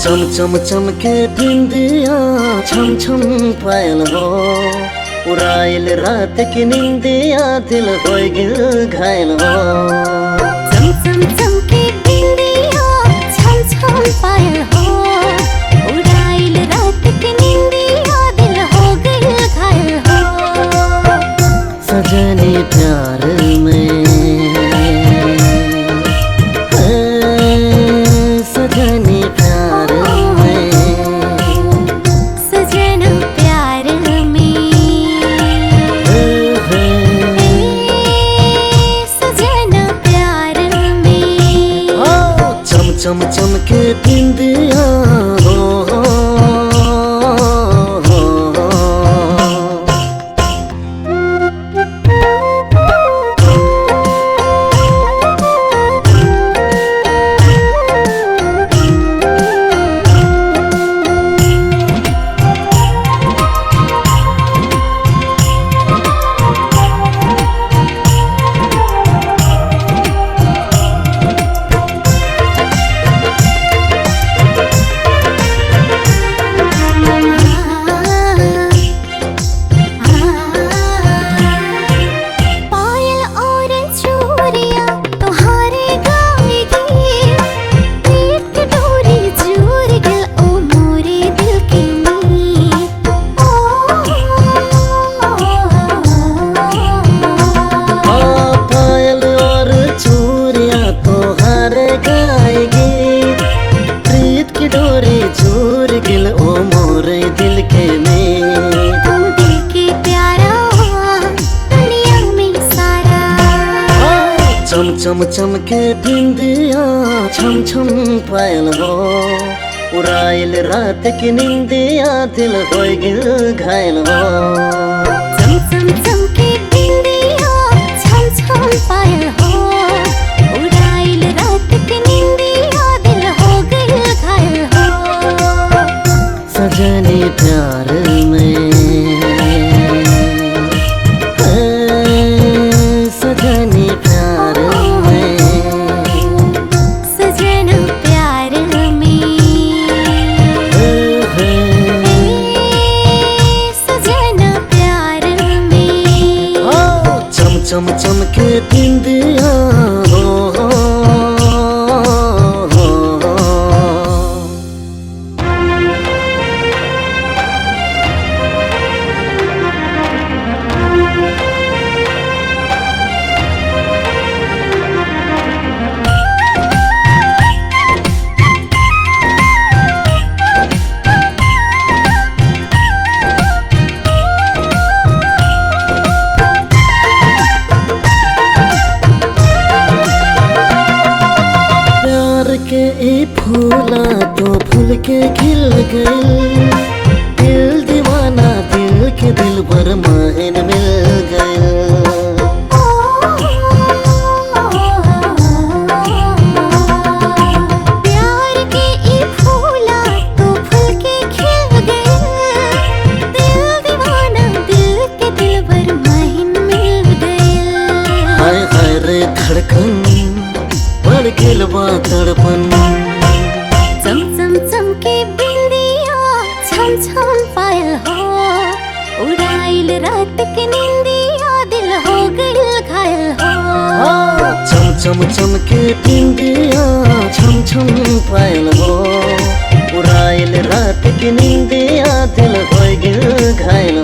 चम चम चमके बिंदिया छम छम पायल हो उड़ाइल रात की निंदिया दिल हो गिल घायल हो। चम चम चमके बिंदिया छम छम पायल हो उड़ाइल रात की निंदिया दिल हो गिल घायल हो। सजनी प्यार में सजनी प्यार चम चमके बिंदिया हो चम चमके बिंदिया छम छम पायल हो उड़ाइल रात की निंदिया दिल हो गिल घायल हो। चम चम चमके बिंदिया छम छम पायल हो उड़ाइल रात की निंदिया दिल हो गिल घायल हो। सजनी प्यार में सजनी प्यार चम चमके बिंदिया हो फूला तो फूल के खिल गए दिल दीवाना दिल के दिल भर मायन मिल गए। प्यार के ई फूला तो फूल के खिल गए दिल दीवाना दिल के दिल भर मायन मिल गए। हाय हाय रे धड़कन बढ़ गिल बा तड़पन। चम चम चमके बिंदिया छम छम पायल हो उड़ाइल रात की निंदिया दिल हो गिल घायल हो। चम चम चमके बिंदिया छम छम पायल हो उड़ाइल रात की निंदिया दिल हो गिल घायल